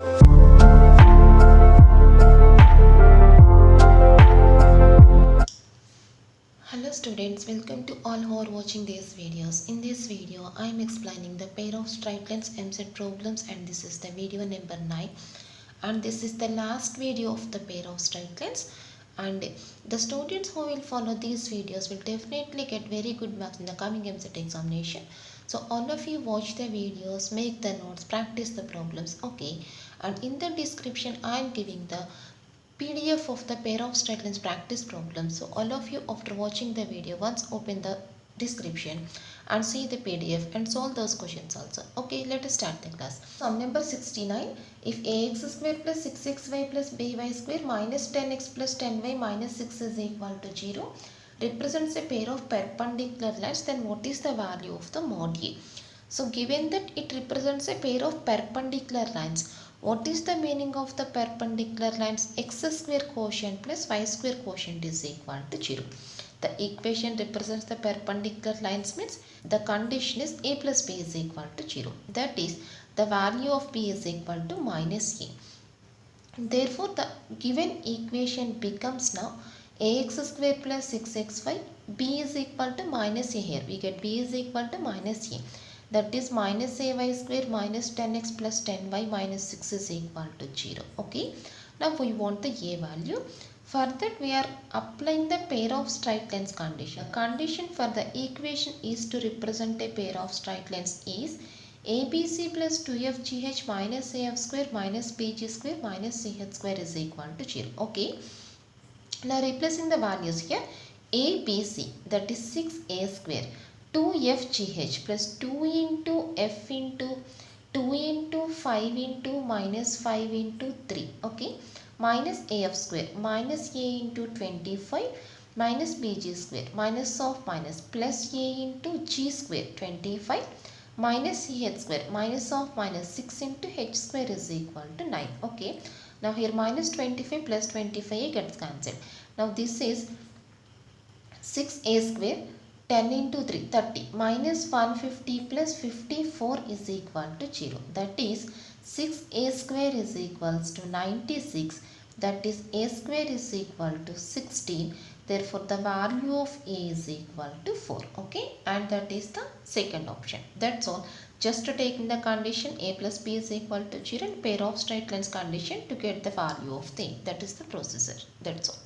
Hello students, welcome to all who are watching these videos. In this video, I am explaining the pair of straight lines MZ problems, and this is the video number 9, and this is the last video of the pair of straight lines. And the students who will follow these videos will definitely get very good marks in the coming MZ examination. So all of you watch the videos, make the notes, practice the problems, okay? And in the description, I am giving the PDF of the pair of straight lines practice problems. So all of you, after watching the video, once open the description and see the PDF and solve those questions also. Okay, let us start the class. Sum number 69. If ax square plus 6xy plus by square minus 10x plus 10y minus 6 is equal to 0 represents a pair of perpendicular lines, then what is the value of the mod A? So given that it represents a pair of perpendicular lines, what is the meaning of the perpendicular lines? X square quotient plus y square quotient is equal to 0. The equation represents the perpendicular lines means the condition is a plus b is equal to 0. That is, the value of b is equal to minus a. Therefore, the given equation becomes now ax square plus 6xy, b is equal to minus a here. We get b is equal to minus a. That is minus ay square minus 10x plus 10y minus 6 is equal to 0. Okay. Now we want the a value. For that we are applying the pair of straight lines condition. The condition for the equation is to represent a pair of straight lines is ABC plus 2fgh minus af square minus bg square minus ch square is equal to 0. Okay. Now replacing the values here, ABC, that is 6a square, 2fgh plus 2 into f into 2 into 5 into minus 5 into 3, okay, minus af square minus a into 25 minus bg square minus of minus plus a into g square 25 minus ch square minus of minus 6 into h square is equal to 9. Okay. Now here minus 25 plus 25 gets cancelled. Now this is 6a square 10 into 3 30 minus 150 plus 54 is equal to 0. That is 6a square is equals to 96. That is a square is equal to 16. Therefore, the value of a is equal to 4. Okay. And that is the second option. That's all. Just to take in the condition a plus b is equal to 0 and pair of straight lines condition to get the value of the a. That is the procedure. That's all.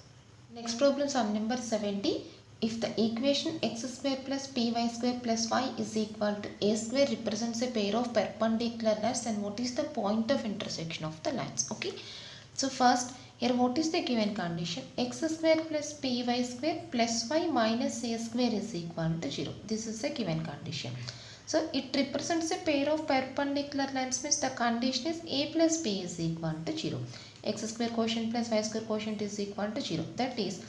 Next problem, sum number 70. If the equation x square plus py square plus y is equal to a square represents a pair of perpendicular lines, then what is the point of intersection of the lines? Okay. So first, here what is the given condition? X square plus py square plus y minus a square is equal to 0. This is the given condition. So it represents a pair of perpendicular lines means the condition is a plus b is equal to 0. X square quotient plus y square quotient is equal to 0. That is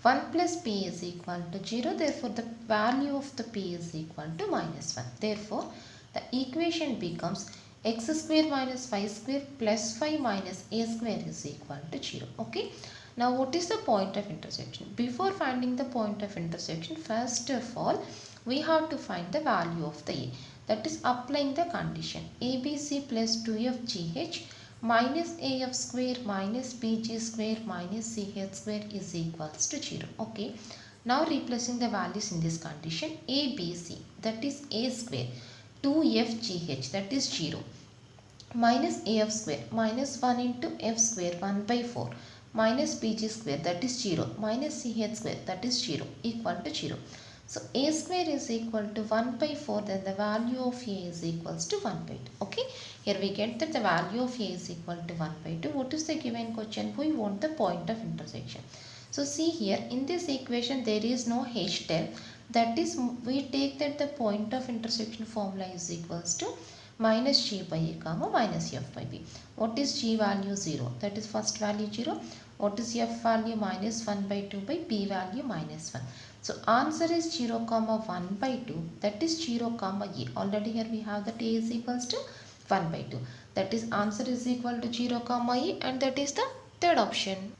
1 plus p is equal to 0. Therefore, the value of the p is equal to minus 1. Therefore, the equation becomes x square minus y square plus 5 minus a square is equal to 0. Okay. Now, what is the point of intersection? Before finding the point of intersection, first of all, we have to find the value of the a. That is applying the condition abc plus 2fgh minus af square minus bg square minus ch square is equals to 0. Okay. Now replacing the values in this condition, abc, that is a square, 2fgh, that is 0, minus af square minus 1 into f square 1 by 4 minus bg square, that is 0, minus ch square, that is 0, equal to 0. So a square is equal to 1 by 4, then the value of a is equals to 1 by 2. Okay. Here we get that the value of a is equal to 1 by 2. What is the given question? We want the point of intersection. So see here, in this equation there is no h term. That is, we take that the point of intersection formula is equals to minus g by a comma minus f by b. What is g value? 0. That is first value 0. What is f value? Minus 1 by 2 by b value minus 1. So answer is 0 comma 1 by 2. That is 0 comma a. Already here we have that a is equals to 1 by 2. That is answer is equal to 0 comma a, and that is the third option.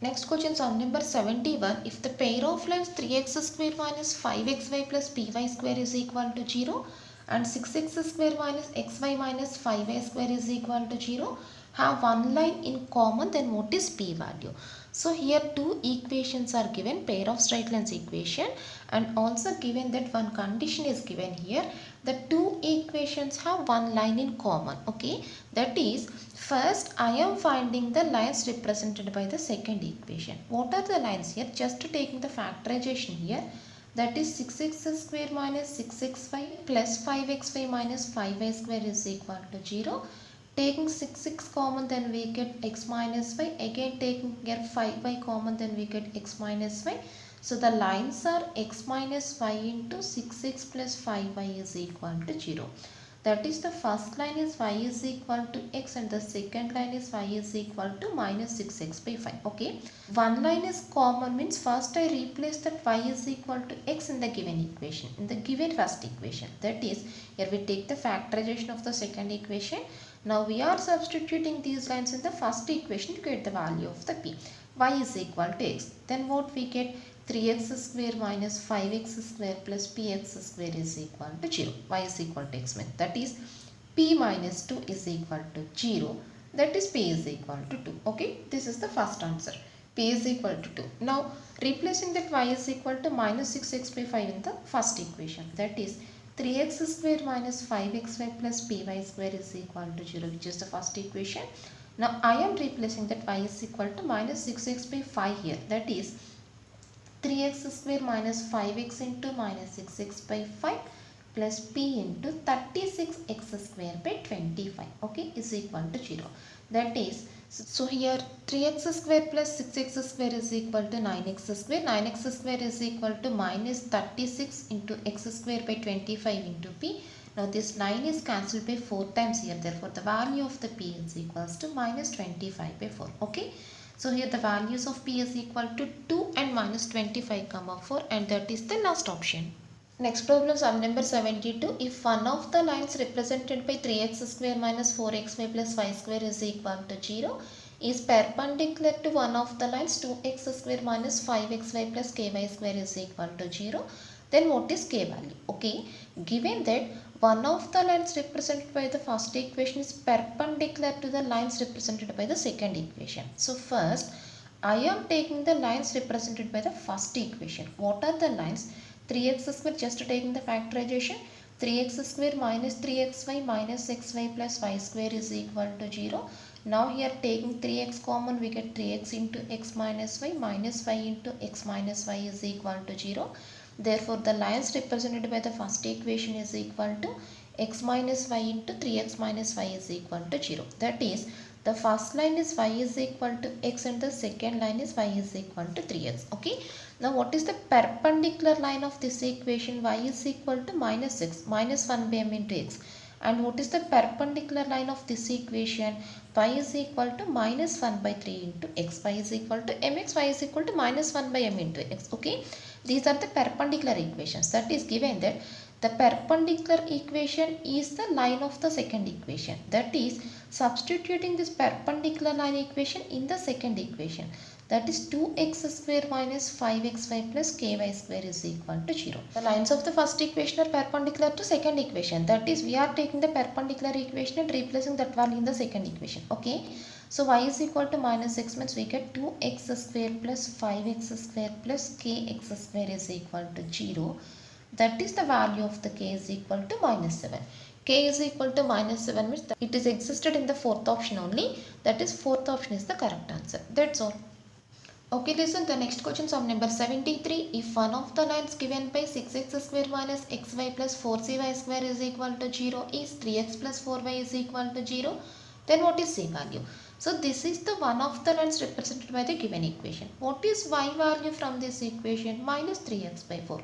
Next question, sum number 71. If the pair of lines 3x square minus 5xy plus py square is equal to 0 and 6x square minus xy minus 5y square is equal to 0 have one line in common, then what is p value? So here two equations are given, pair of straight lines equation, and also given that one condition is given here. The two equations have one line in common. Okay, that is, first I am finding the lines represented by the second equation. What are the lines here? Just taking the factorization here, that is 6x square minus 6xy plus 5xy minus 5y square is equal to 0. Taking 6 common, then we get x minus y. Again taking here 5y common, then we get x minus y. So the lines are x minus y into 6x plus 5y is equal to 0. That is, the first line is y is equal to x and the second line is y is equal to minus 6x by 5. Okay. One line is common means first I replace that y is equal to x in the given equation, in the given first equation. That is, here we take the factorization of the second equation. Now we are substituting these lines in the first equation to get the value of the p. Y is equal to x. Then what we get? 3x square minus 5x square plus px square is equal to 0. Y is equal to x means, that is, p minus 2 is equal to 0. That is, p is equal to 2. Okay, this is the first answer. P is equal to 2. Now replacing that y is equal to minus 6x by 5 in the first equation. That is, 3x square minus 5xy plus py square is equal to 0, which is the first equation. Now I am replacing that y is equal to minus 6x by 5 here. That is, 3x square minus 5x into minus 6x by 5 plus p into 36x square by 25, okay, is equal to 0. That is, so here 3x square plus 6x square is equal to 9x square. 9x square is equal to minus 36 into x square by 25 into p. Now this 9 is cancelled by 4 times here. Therefore the value of the p is equals to minus 25 by 4. Okay. So here the values of p is equal to 2 and minus 25 comma 4, and that is the last option. Next problem, sum number 72. If one of the lines represented by 3x square minus 4xy plus y square is equal to 0 is perpendicular to one of the lines 2x square minus 5xy plus ky square is equal to 0, then what is k value? Okay, given that one of the lines represented by the first equation is perpendicular to the lines represented by the second equation. So first I am taking the lines represented by the first equation. What are the lines? 3x square, just taking the factorization, 3x square minus 3xy minus xy plus y square is equal to 0. Now here taking 3x common, we get 3x into x minus y minus y into x minus y is equal to 0. Therefore the lines represented by the first equation is equal to x minus y into 3x minus y is equal to 0. That is, the first line is y is equal to x and the second line is y is equal to 3x. Okay. Now what is the perpendicular line of this equation? Y is equal to minus x, minus 1 by m into x. And what is the perpendicular line of this equation? Y is equal to minus 1 by 3 into x. Y is equal to mx, y is equal to minus 1 by m into x. Okay. These are the perpendicular equations. That is, given that the perpendicular equation is the line of the second equation. That is, substituting this perpendicular line equation in the second equation. That is, 2x square minus 5xy plus ky square is equal to 0. The lines of the first equation are perpendicular to second equation. That is, we are taking the perpendicular equation and replacing that value in the second equation. Okay. So y is equal to minus x means we get 2x square plus 5x square plus kx square is equal to 0. That is, the value of the k is equal to minus 7. K is equal to minus 7 means that it is existed in the fourth option only. That is, fourth option is the correct answer. That's all. Okay, listen, the next question, sum number 73. If one of the lines given by 6x square minus xy plus 4cy square is equal to 0 is 3x plus 4y is equal to 0, then what is c value? So this is the one of the lines represented by the given equation. What is y value from this equation? Minus 3x by 4.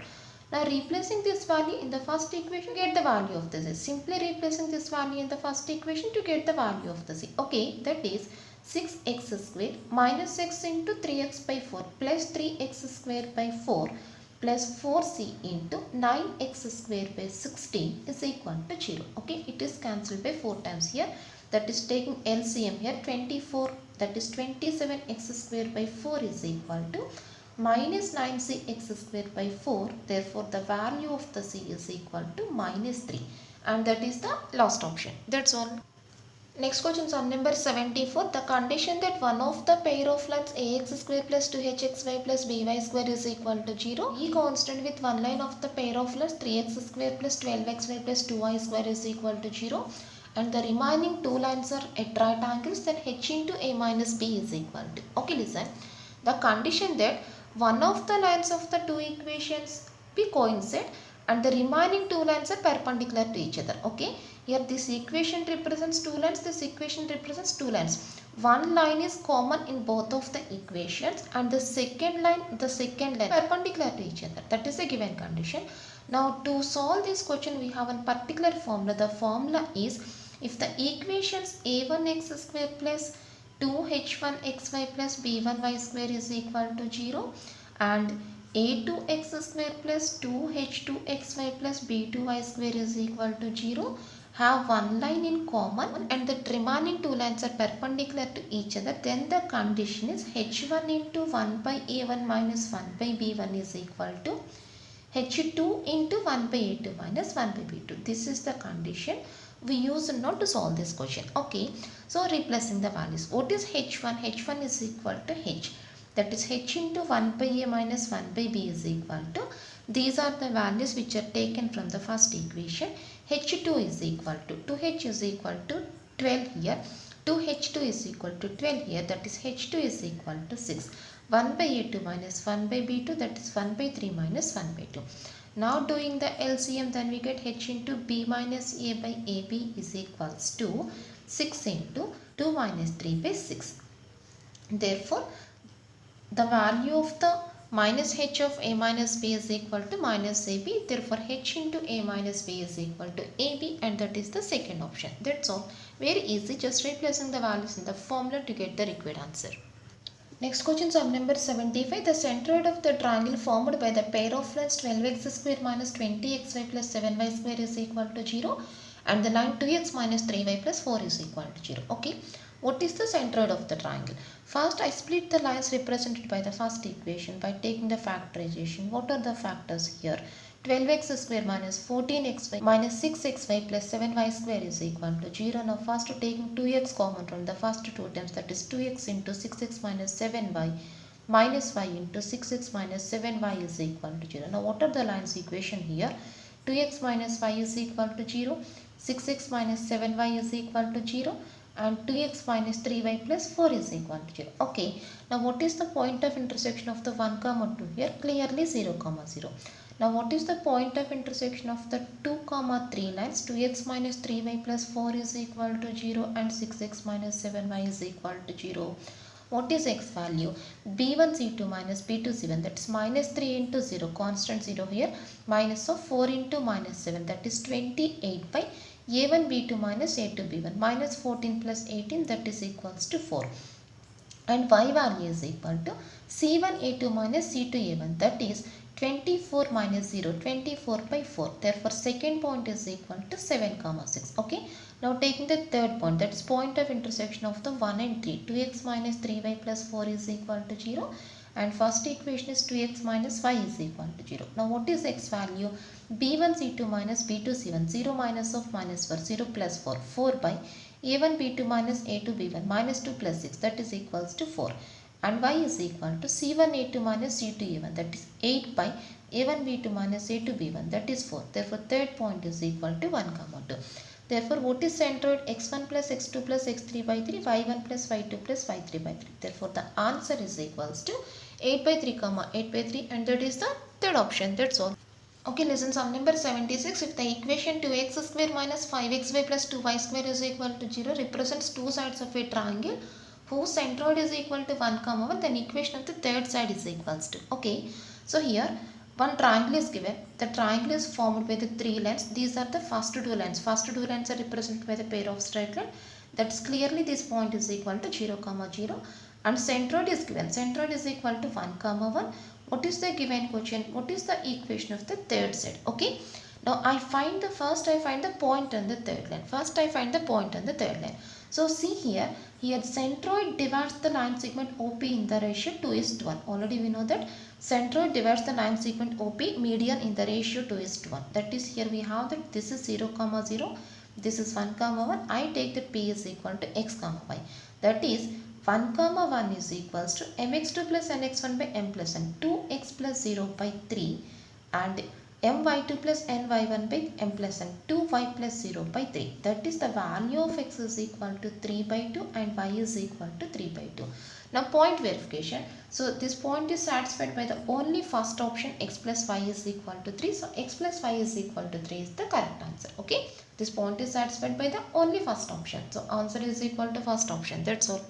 Now replacing this value in the first equation, get the value of this. Simply replacing this value in the first equation to get the value of the c. Okay, that is 6x square minus x into 3x by 4 plus 3x square by 4 plus 4c into 9x square by 16 is equal to 0. Okay, it is cancelled by 4 times here. That is, taking LCM here, 24, that is 27x square by 4 is equal to minus 9cx square by 4. Therefore the value of the c is equal to minus 3. and that is the last option. That's all. Next question is on number 74. The condition that one of the pair of lines ax square plus 2hxy plus by square is equal to 0. Be constant with one line of the pair of lines 3x square plus 12xy plus 2y square is equal to 0. And the remaining two lines are at right angles, then h into a minus b is equal to. Okay, listen. The condition that one of the lines of the two equations be coincide and the remaining two lines are perpendicular to each other. Okay, here this equation represents two lines, this equation represents two lines. One line is common in both of the equations and the second line perpendicular to each other. That is a given condition. Now to solve this question we have a particular formula. The formula is, if the equations a1x square plus 2h1xy plus b1y square is equal to 0 and a2x square plus 2h2xy plus b2y square is equal to 0 have one line in common and the remaining two lines are perpendicular to each other, then the condition is h1 into 1 by a1 minus 1 by b1 is equal to h2 into 1 by a2 minus 1 by b2. This is the condition we use now to solve this question. Okay, so replacing the values. What is h1? h1 is equal to h. That is h into 1 by a minus 1 by b is equal to. These are the values which are taken from the first equation. h2 is equal to 2h is equal to 12 here. 2h2 is equal to 12 here. That is h2 is equal to 6. 1 by a2 minus 1 by b2, that is 1 by 3 minus 1 by 2. Now doing the LCM, then we get h into b minus a by ab is equals to 6 into 2 minus 3 by 6. Therefore, the value of the minus h of a minus b is equal to minus ab. Therefore, h into a minus b is equal to ab, and that is the second option. That's all. Very easy. Just replacing the values in the formula to get the required answer. Next question is on number 75. The centroid of the triangle formed by the pair of lines 12x square minus 20xy plus 7y square is equal to 0 and the line 2x minus 3y plus 4 is equal to 0. Okay, what is the centroid of the triangle? First, I split the lines represented by the first equation by taking the factorization. What are the factors here? 12x square minus 14xy minus 6xy plus 7y square is equal to 0. Now first taking 2x common from the first two terms, that is 2x into 6x minus 7y minus y into 6x minus 7y is equal to 0. Now what are the lines equation here? 2x minus y is equal to 0, 6x minus 7y is equal to 0 and 2x minus 3y plus 4 is equal to 0. Okay, now what is the point of intersection of the 1, 2 here? Clearly 0, 0. Now what is the point of intersection of the 2, 3 lines? 2x minus 3y plus 4 is equal to 0 and 6x minus 7y is equal to 0. What is x value? b1 c2 minus b2 c1, that is minus 3 into 0, constant 0 here, minus of 4 into minus 7, that is 28 by a1 b2 minus a2 b1, minus 14 plus 18, that is equals to 4. And y value is equal to c1 a2 minus c2 a1, that is 24 minus 0, 24 by 4. Therefore, second point is equal to 7, 6. Okay. Now taking the third point, that is point of intersection of the 1 and 3. 2x minus 3y plus 4 is equal to 0. And first equation is 2x minus y is equal to 0. Now what is x value? b1 c2 minus b2 c1, 0 minus of minus 4, 0 plus 4, 4 by a1 b2 minus a2 b1, minus 2 plus 6, that is equals to 4. And y is equal to c1 a2 minus c2 a1, that is 8 by a1 b2 minus a2 b1, that is 4. Therefore, third point is equal to 1, 2. Therefore, what is centroid? x1 plus x2 plus x3 by 3, y1 plus y2 plus y3 by 3. Therefore, the answer is equals to 8 by 3, 8 by 3, and that is the third option. That's all. Okay, listen, sum number 76. If the equation 2x square minus 5xy plus 2y square is equal to 0 represents two sides of a triangle whose centroid is equal to 1, 1, then equation of the third side is equals to. Okay, so here one triangle is given. The triangle is formed by the three lines. These are the first two lines. First two lines are represented by the pair of straight line. That's clearly this point is equal to 0, 0. And centroid is given. Centroid is equal to 1, 1. What is the given question? What is the equation of the third side? Okay. Now I find the point on the third line. First I find the point on the third line. So see here centroid divides the line segment OP in the ratio 2:1. Already we know that centroid divides the line segment OP median in the ratio 2:1. That is, here we have that this is 0, 0, this is 1, 1. I take that P is equal to x, y. That is 1, 1 is equals to mx2 plus nx1 by m plus n, 2x plus 0 by 3, and my2 plus ny1 by m plus n, 2y plus 0 by 3. That is, the value of x is equal to 3 by 2 and y is equal to 3 by 2. Now point verification. So this point is satisfied by the only first option, x plus y is equal to 3. So x plus y is equal to 3 is the correct answer. Okay. This point is satisfied by the only first option. So answer is equal to first option. That's all.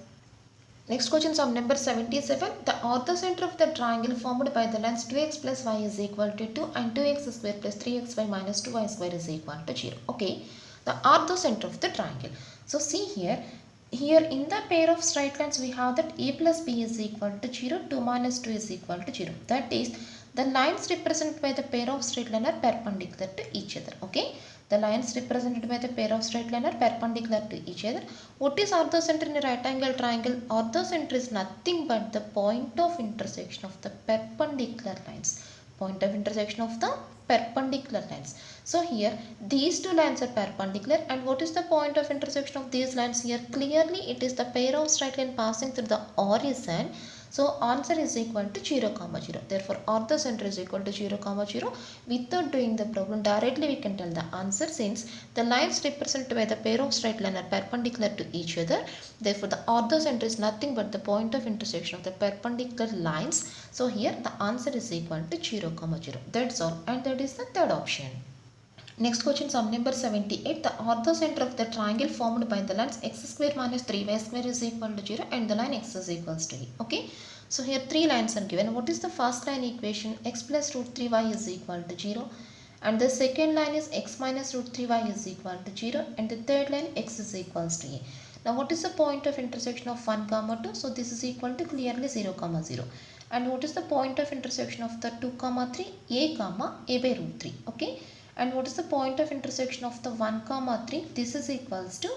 Next question, sum number 77. The orthocenter of the triangle formed by the lines 2x plus y is equal to 2 and 2x square plus 3xy minus 2y square is equal to 0. Okay. The orthocenter of the triangle. So see here in the pair of straight lines we have that a plus b is equal to 0, 2 minus 2 is equal to 0. That is, the lines represented by the pair of straight line are perpendicular to each other. Okay. The lines represented by the pair of straight line are perpendicular to each other. What is orthocenter in a right angle triangle? Orthocenter is nothing but the point of intersection of the perpendicular lines. Point of intersection of the perpendicular lines. So here these two lines are perpendicular, and what is the point of intersection of these lines here? Clearly it is the pair of straight line passing through the horizon. So answer is equal to 0, 0. Therefore orthocenter is equal to 0, 0. Without doing the problem, directly we can tell the answer, since the lines represented by the pair of straight line are perpendicular to each other. Therefore the orthocenter is nothing but the point of intersection of the perpendicular lines. So here the answer is equal to 0, 0. That's all, and that is the third option. Next question, sum number 78. The orthocenter of the triangle formed by the lines x square minus 3y square is equal to 0 and the line x is equals to e. Okay. So here three lines are given. What is the first line equation? X plus root 3y is equal to 0. And the second line is x minus root 3y is equal to 0. And the third line x is equals to a. Now what is the point of intersection of 1, 2? So this is equal to clearly 0, 0. And what is the point of intersection of the 2, 3? A by root 3. Okay. And what is the point of intersection of the 1, 3? This is equals to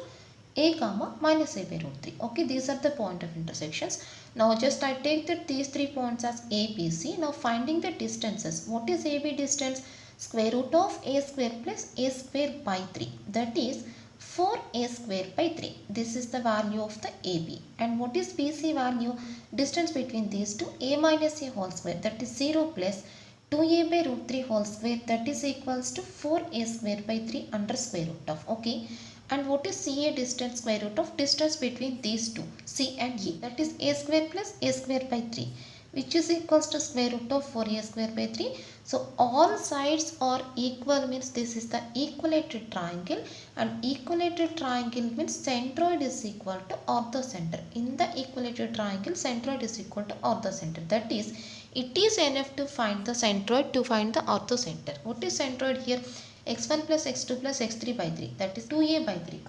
a minus a by root 3. Okay, these are the point of intersections. Now just I take that these 3 points as a, b, c. Now finding the distances. What is a, b distance? Square root of a square plus a square by 3. That is 4a square by 3. This is the value of the ab. And what is bc value? Distance between these two, a minus a whole square, that is 0 plus 2a by root 3 whole square, that is equals to 4a square by 3 under square root of. Okay. And what is CA distance? Square root of distance between these two, C and E, that is a square plus a square by 3, which is equals to square root of 4a square by 3. So all sides are equal, means this is the equilateral triangle, and equilateral triangle means centroid is equal to orthocenter. In the equilateral triangle, centroid is equal to orthocenter. That is, it is enough to find the centroid to find the orthocenter. What is centroid here? x1 plus x2 plus x3 by 3, that is 2a by 3,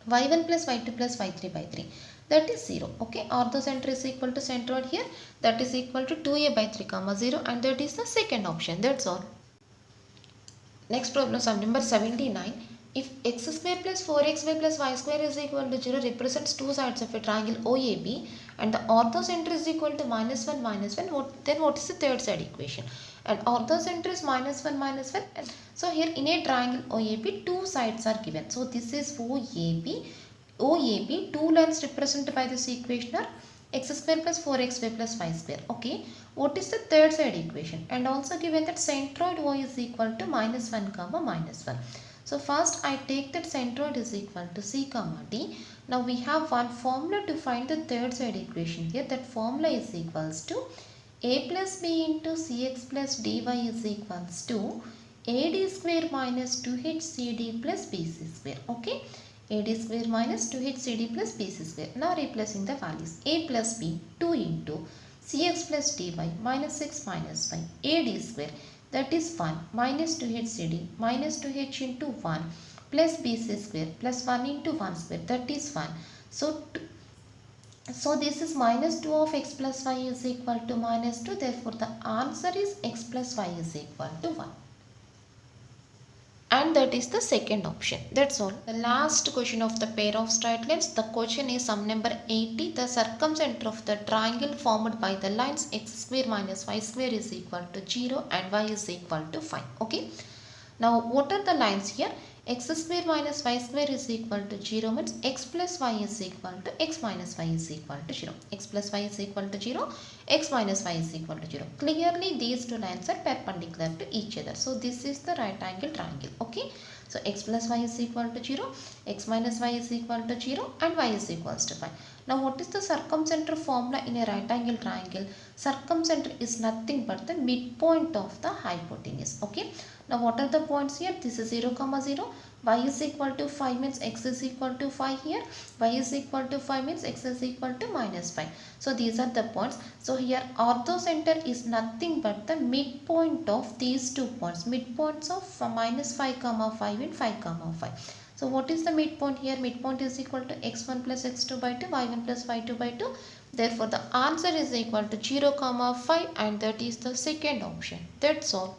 y1 plus y2 plus y3 by 3, that is 0. Okay, orthocenter is equal to centroid here, that is equal to 2a by 3, 0, and that is the second option. That's all. Next problem, sum number 79. If x square plus 4xy plus y square is equal to 0 represents two sides of a triangle OAB, and the orthocenter is equal to minus 1, then what is the third side equation? And orthocenter is minus 1, and so here in a triangle OAB, two sides are given. So this is OAB, two lines represented by this equation are x square plus 4xy plus y square. Okay, what is the third side equation? And also given that centroid O is equal to minus 1, minus 1. So first I take that centroid is equal to C, D. Now we have one formula to find the third side equation here. That formula is equals to a plus b into cx plus dy is equals to ad square minus 2hcd plus bc square. Okay, ad square minus 2hcd plus bc square. Now replacing the values, a plus b 2 into cx plus dy minus 6 minus 5 ad square, that is 1 minus 2hcd minus 2h into 1 plus bc square plus 1 into 1 square, that is 1. So this is minus 2 of x plus y is equal to minus 2. Therefore the answer is x plus y is equal to 1. and that is the second option. That's all. The last question of the pair of straight lines. The question is sum number 80. The circumcenter of the triangle formed by the lines x square minus y square is equal to 0 and y is equal to 5. Okay. Now what are the lines here? X square minus y square is equal to 0 means x plus y is equal to x minus y is equal to 0. X plus y is equal to 0, x minus y is equal to 0. Clearly these two lines are perpendicular to each other. So this is the right angle triangle. Okay. So x plus y is equal to 0, x minus y is equal to 0 and y is equals to 5. Now what is the circumcenter formula in a right angle triangle? Circumcenter is nothing but the midpoint of the hypotenuse. Okay. Now what are the points here? This is 0, 0. Y is equal to 5 means x is equal to 5 here. Y is equal to 5 means x is equal to minus 5. So these are the points. So here orthocenter is nothing but the midpoint of these 2 points. Midpoints of minus 5 comma 5 and 5 comma 5. So what is the midpoint here? Midpoint is equal to x1 plus x2 by 2, y1 plus y2 by 2. Therefore the answer is equal to 0 comma 5 and that is the second option. That's all.